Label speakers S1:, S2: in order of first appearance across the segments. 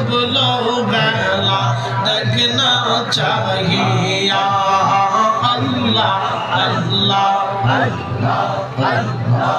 S1: ডুবলো বেলা দেখনা চাহিয়া আল্লাহ আল্লাহ আল্লাহ আল্লাহ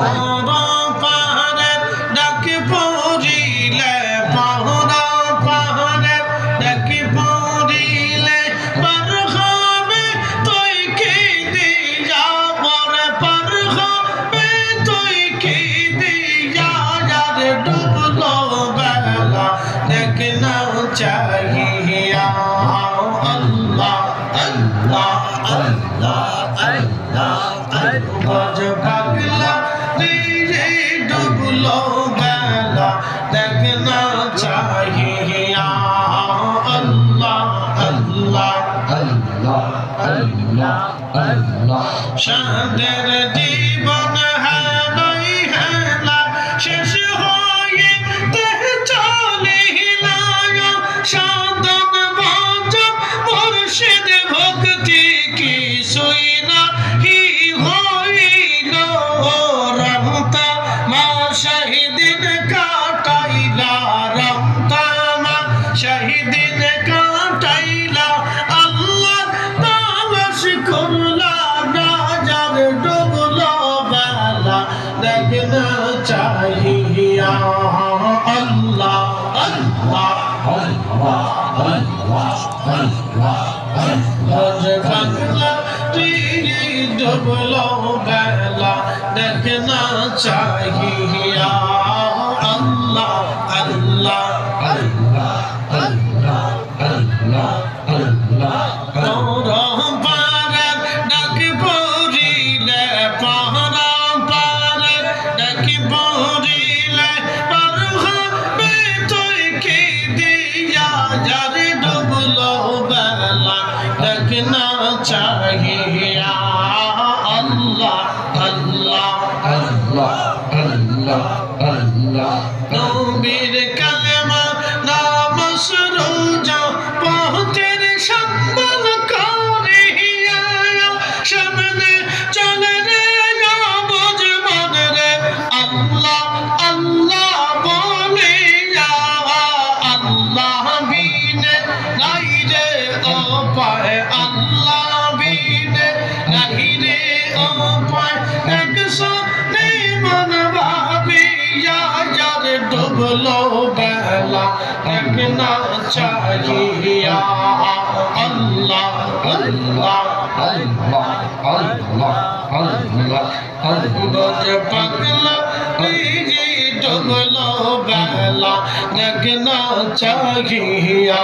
S1: আল্লাহ পাহাড়ের ডাক পড়িলে পাহাড়ের ডাক পড়িলে পার হবে তুই কি দিয়া পরে পার হবে তুই কি দিয়া যার ডুবলো বেলা দেখনা চাহিয়া আল্লাহ আল্লাহ আল্লাহ আল্লাহ আজ পাগলা দিলে ডুবলো বেলা দেখনা চাহিয়া আল্লাহ আল্লাহ আল্লাহ আল্লাহ আল্লাহ সাদের জীবন হারাই হেলা শেষ হয়ে দেহ চলিলা সাধন ভজন মুর্শিদ ভক্তি কিছুই নাহি হইল রমতা মা শহীদিন কাটাইলা রমতা মা শহীদিন কাটাইলা আল্লাহ তালাশ করলা রাজার ডুবলো বেলা দেখনা চাহিয়া আল্লাহ আল্লাহ আল্লাহ আল্লাহ আল্লাহ আজ বাংলা ডুবলো বেলা দেখনা চাহিয়া আল্লাহ আল্লাহ আল্লাহ আল্লাহ আল্লাহ আল্লাহ পাহাড়ের ডাক পড়িলে পাহাড়ের ডাক পড়িলে পার হবে তুই কি দিয়া যার ডুবলো বেলা দেখনা চাহিয়া আল্লাহ আল্লাহ আল্লাহ আল্লাহ আল্লাহ নবীর কালেমা নাম সুরজা পথের সম্বল করিয়া সামনে চলে রে বুঝ মন রে আল্লাহ আল্লাহ বলিয়া আল্লাহ বিনে নাই রে উপায় আল্লাহ বিনে নাই রে উপায় একসাথে মন ভাবিয়া যার ডুবলো বেলা দেখনা চাহিয়া আল্লাহ আল্লাহ আল্লাহ আল্লাহ আল্লাহ আল্লাহ পাগলা দিজি ডুবলো বেলা দেখনা চাহিয়া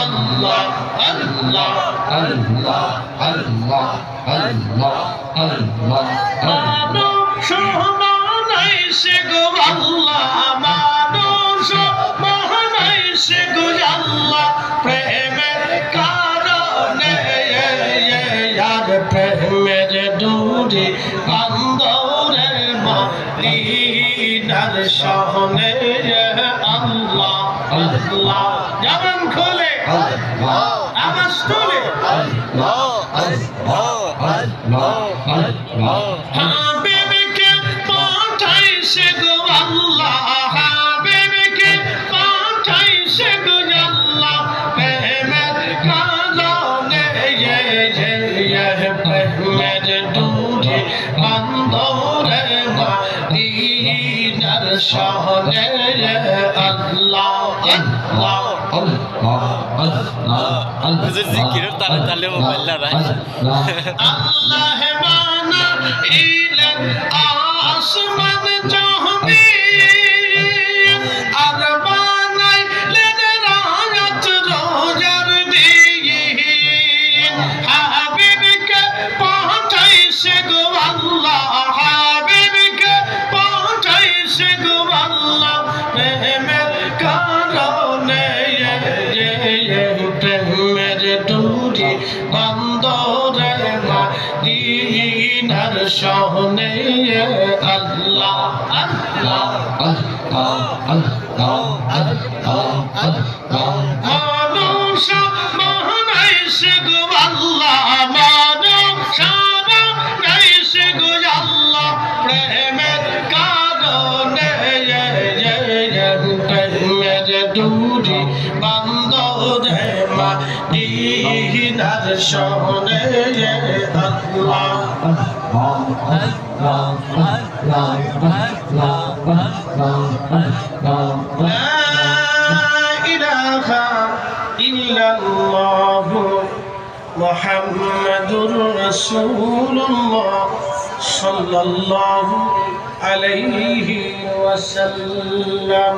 S1: আল্লাহ আল্লাহ আল্লাহ আল্লাহ আল্লাহ আল্লাহ মানুষ বানাইছে গো আল্লাহ মানুষ বানাইছে গো আল্লাহ প্রেমের কারণে আর প্রেমের ডুরি বান্দরে মদিনার শহরে আল্লাহ আল্লাহ জবান খোলে আওয়াজ তোলে আল্লাহ আল্লাহ আল্লাহ আল্লাহ হাবিবকে পাঠাইছে গো আল্লাহ হাবিবকে পাঠাইছে গো আল্লাহ প্রেমের কারণে প্রেমের ডুরি বান্দরে মদিনার শহরে আল্লাহ আল্লাহ আল্লাহ আল্লাহ আল্লাহ
S2: জিকিরের তালে তালে মোবাইল লড়াই
S1: আল্লাহ বানা ইলেন আসমান জমিন আর বানাইলেন রাত রোজার দিন হাবিবকে পাঠাইছে গো আল্লাহ হাবিবকে পাঠাইছে গো আল্লাহ প্রেমের কারণে প্রেমের ডুরি বান্দরে মদিনার শহরে আল্লাহ আল্লাহ আল্লাহ আল্লাহ আল্লাহ আল্লাহ মানুষ বানাইছে গো আল্লাহ মানুষ বানাইছে গো আল্লাহ প্রেমের কারণে দূরি বান্দরে মদিনার শহরে আল্লাহ লা ইলাহা ইল্লাল্লাহ মুহাম্মাদুর রাসূলুল্লাহ সাল্লাল্লাহু আলাইহি ওয়াসাল্লাম।